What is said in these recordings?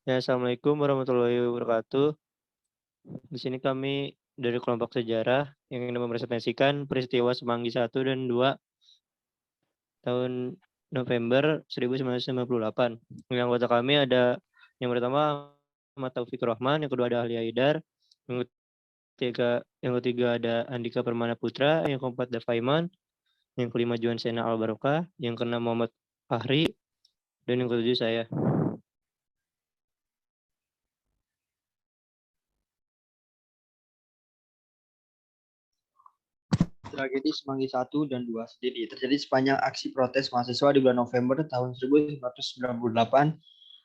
Ya, assalamualaikum warahmatullahi wabarakatuh. Di sini kami dari kelompok sejarah yang ingin mepresentasikan peristiwa Semanggi 1 dan 2 tahun November 1998. Yang anggota kami ada yang pertama Ahmad Taufik Rahman, yang kedua ada Ali Haidar, yang ketiga ada Andika Permana Putra, yang keempat ada Faiman, yang kelima Juan Sena Al Barokah, yang keenam Muhammad Fahri, dan yang ketujuh saya. Tragedi Semanggi 1 dan 2 sendiri terjadi sepanjang aksi protes mahasiswa di bulan November tahun 1998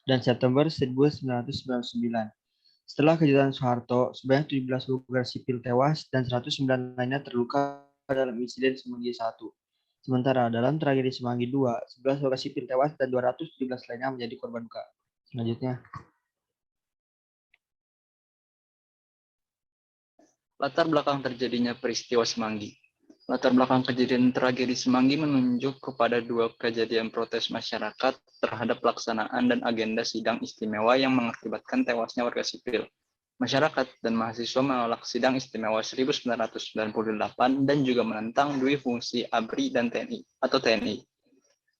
dan September 1999. Setelah kejahatan Soeharto, sebanyak 17 warga sipil tewas dan 109 lainnya terluka dalam insiden Semanggi 1. Sementara dalam tragedi Semanggi 2, 11 warga sipil tewas dan 217 lainnya menjadi korban luka. Selanjutnya, Latar belakang terjadinya peristiwa Semanggi. Latar belakang kejadian tragedi Semanggi menunjuk kepada dua kejadian protes masyarakat terhadap pelaksanaan dan agenda sidang istimewa yang mengakibatkan tewasnya warga sipil. Masyarakat dan mahasiswa menolak sidang istimewa 1998 dan juga menentang dui fungsi ABRI dan TNI atau TNI.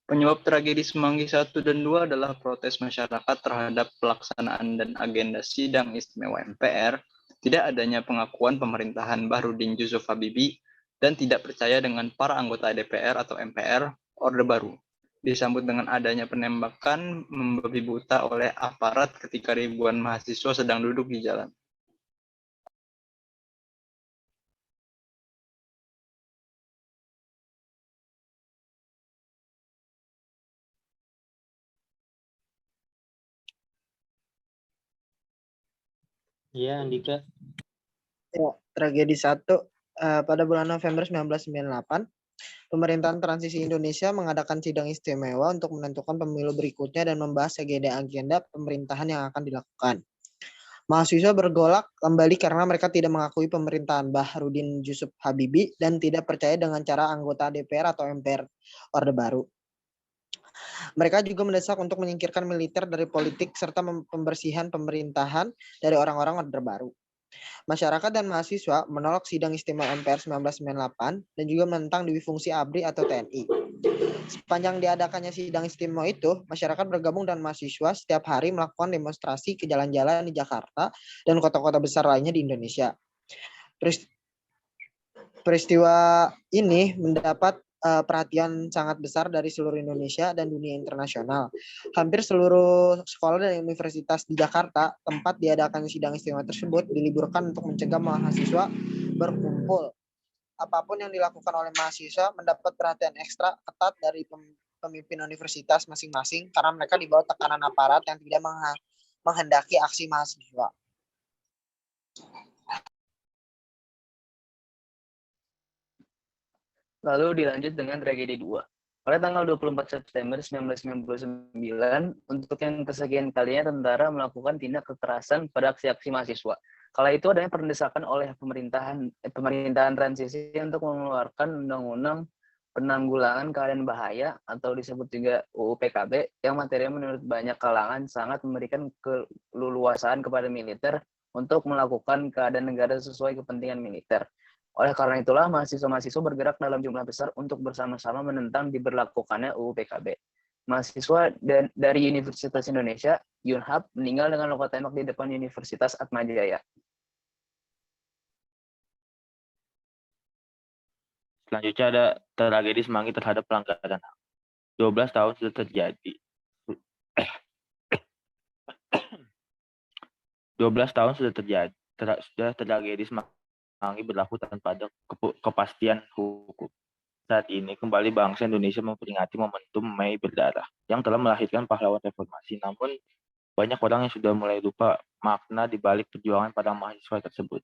Penyebab tragedi Semanggi 1 dan 2 adalah protes masyarakat terhadap pelaksanaan dan agenda sidang istimewa MPR, tidak adanya pengakuan pemerintahan Bahrudin Yusuf Habibie, dan tidak percaya dengan para anggota DPR atau MPR Orde Baru. Disambut dengan adanya penembakan membabi buta oleh aparat ketika ribuan mahasiswa sedang duduk di jalan. Ya, Andika. Ya, tragedi 1 pada bulan November 1998, pemerintahan transisi Indonesia mengadakan sidang istimewa untuk menentukan pemilu berikutnya dan membahas agenda pemerintahan yang akan dilakukan. Mahasiswa bergolak kembali karena mereka tidak mengakui pemerintahan Bahrudin Yusuf Habibie dan tidak percaya dengan cara anggota DPR atau MPR Orde Baru. Mereka juga mendesak untuk menyingkirkan militer dari politik serta pembersihan pemerintahan dari orang-orang Orde Baru. Masyarakat dan mahasiswa menolak sidang istimewa MPR 1998 dan juga menentang dui fungsi ABRI atau TNI. Sepanjang diadakannya sidang istimewa itu, masyarakat bergabung dan mahasiswa setiap hari melakukan demonstrasi ke jalan-jalan di Jakarta dan kota-kota besar lainnya di Indonesia. Peristiwa ini mendapat perhatian sangat besar dari seluruh Indonesia dan dunia internasional. Hampir seluruh sekolah dan universitas di Jakarta tempat diadakan sidang istimewa tersebut diliburkan untuk mencegah mahasiswa berkumpul. Apapun yang dilakukan oleh mahasiswa mendapat perhatian ekstra ketat dari pemimpin universitas masing-masing karena mereka di bawah tekanan aparat yang tidak menghendaki aksi mahasiswa. Lalu dilanjut dengan tragedi 2. Pada tanggal 24 September 1999, untuk yang kesekian kalinya tentara melakukan tindak kekerasan pada aksi-aksi mahasiswa. Kala itu adanya pendesakan oleh pemerintahan transisi untuk mengeluarkan undang-undang penanggulangan keadaan bahaya atau disebut juga UU PKB yang materinya menurut banyak kalangan sangat memberikan keleluasaan kepada militer untuk melakukan keadaan negara sesuai kepentingan militer. Oleh karena itulah, mahasiswa-mahasiswa bergerak dalam jumlah besar untuk bersama-sama menentang diberlakukannya UU PKB. Mahasiswa dari Universitas Indonesia, Yunhab, meninggal dengan luka tembak di depan Universitas Atmajaya. Selanjutnya ada tragedi Semanggi terhadap pelanggaran HAM. 12 tahun sudah terjadi. 12 tahun sudah tragedi Semanggi berlaku tanpa ada kepastian hukum. Saat ini kembali bangsa Indonesia memperingati momentum Mei berdarah yang telah melahirkan pahlawan reformasi. Namun banyak orang yang sudah mulai lupa makna di balik perjuangan para mahasiswa tersebut.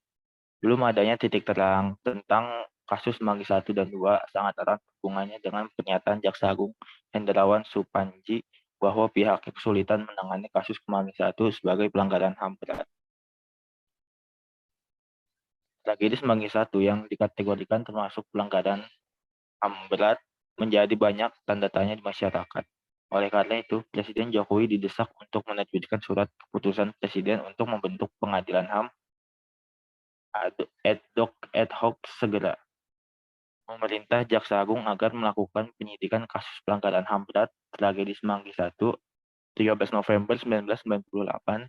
Belum adanya titik terang tentang kasus Semanggi 1 dan 2 sangat erat hubungannya dengan pernyataan Jaksa Agung Hendrawan Supanji bahwa pihaknya kesulitan menangani kasus Semanggi 1 sebagai pelanggaran HAM berat. Tragedi Semanggi 1 yang dikategorikan termasuk pelanggaran HAM berat menjadi banyak tanda tanya di masyarakat. Oleh karena itu, Presiden Jokowi didesak untuk menerbitkan surat keputusan Presiden untuk membentuk pengadilan HAM ad hoc segera. Memerintah Jaksa Agung agar melakukan penyidikan kasus pelanggaran HAM berat tragedi Semanggi 1, 13 November 1998,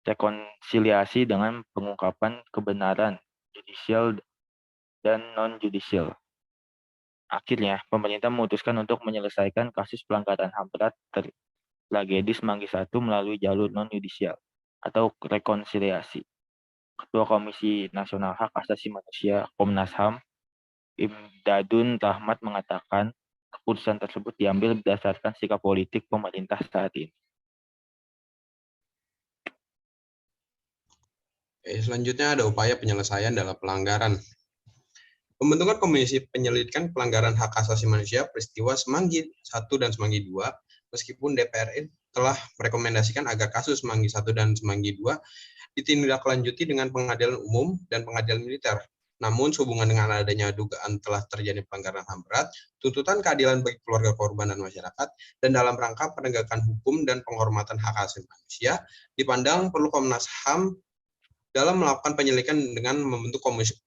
rekonsiliasi dengan pengungkapan kebenaran judicial dan non-judicial. Akhirnya, pemerintah memutuskan untuk menyelesaikan kasus pelanggaran HAM berat tragedi Semanggi 1 melalui jalur non-judicial atau rekonsiliasi. Ketua Komisi Nasional Hak Asasi Manusia Komnas HAM, Imdadun Rahmat mengatakan keputusan tersebut diambil berdasarkan sikap politik pemerintah saat ini. Selanjutnya ada upaya penyelesaian dalam pelanggaran. Pembentukan Komisi Penyelidikan Pelanggaran Hak Asasi Manusia peristiwa Semanggi 1 dan Semanggi 2, meskipun DPR telah merekomendasikan agar kasus Semanggi 1 dan Semanggi 2 ditindaklanjuti dengan pengadilan umum dan pengadilan militer. Namun, sehubungan dengan adanya dugaan telah terjadi pelanggaran HAM berat, tuntutan keadilan bagi keluarga korban dan masyarakat, dan dalam rangka penegakan hukum dan penghormatan hak asasi manusia, dipandang perlu Komnas HAM dalam melakukan penyelidikan dengan membentuk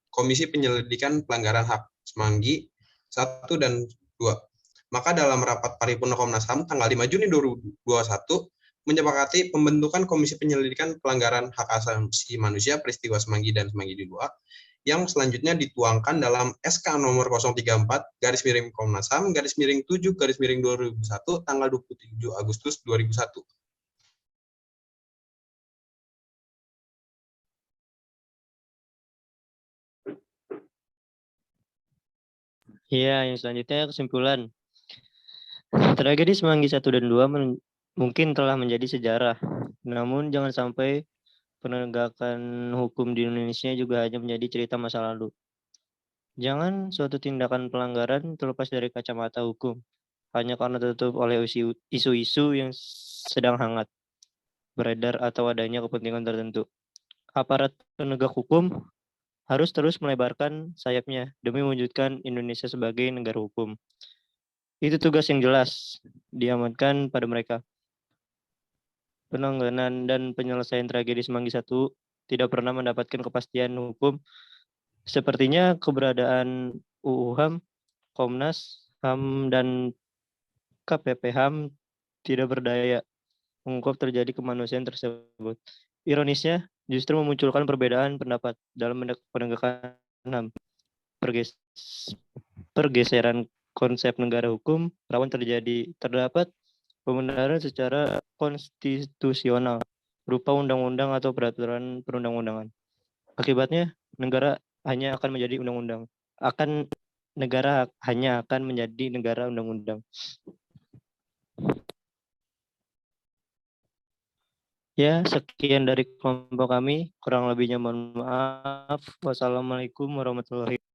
Komisi Penyelidikan Pelanggaran HAM Semanggi 1 dan 2. Maka dalam rapat paripurna Komnas HAM tanggal 5 Juni 2021 menyepakati pembentukan Komisi Penyelidikan Pelanggaran Hak Asasi Manusia peristiwa Semanggi dan Semanggi 2 yang selanjutnya dituangkan dalam SK nomor 034 garis miring Komnas HAM garis miring 7 garis miring 2001 tanggal 27 Agustus 2001. Iya, yang selanjutnya kesimpulan. Tragedi Semanggi 1 dan 2 mungkin telah menjadi sejarah. Namun jangan sampai penegakan hukum di Indonesia juga hanya menjadi cerita masa lalu. Jangan suatu tindakan pelanggaran terlepas dari kacamata hukum, hanya karena tertutup oleh isu-isu yang sedang hangat beredar atau adanya kepentingan tertentu. Aparat penegak hukum harus terus melebarkan sayapnya demi mewujudkan Indonesia sebagai negara hukum. Itu tugas yang jelas diamankan pada mereka. Penanganan dan penyelesaian tragedi Semanggi 1 tidak pernah mendapatkan kepastian hukum. Sepertinya keberadaan UU HAM, Komnas HAM, dan KPP HAM tidak berdaya mengungkap terjadi kemanusiaan tersebut. Ironisnya, justru memunculkan perbedaan pendapat dalam penegakan HAM. Pergeseran konsep negara hukum rawan terjadi. Terdapat pembenaran secara konstitusional berupa undang-undang atau peraturan perundang-undangan. Akibatnya, negara hanya akan menjadi undang-undang. Negara hanya akan menjadi negara undang-undang. Ya, sekian dari kelompok kami. Kurang lebihnya mohon maaf. Wassalamualaikum warahmatullahi wabarakatuh.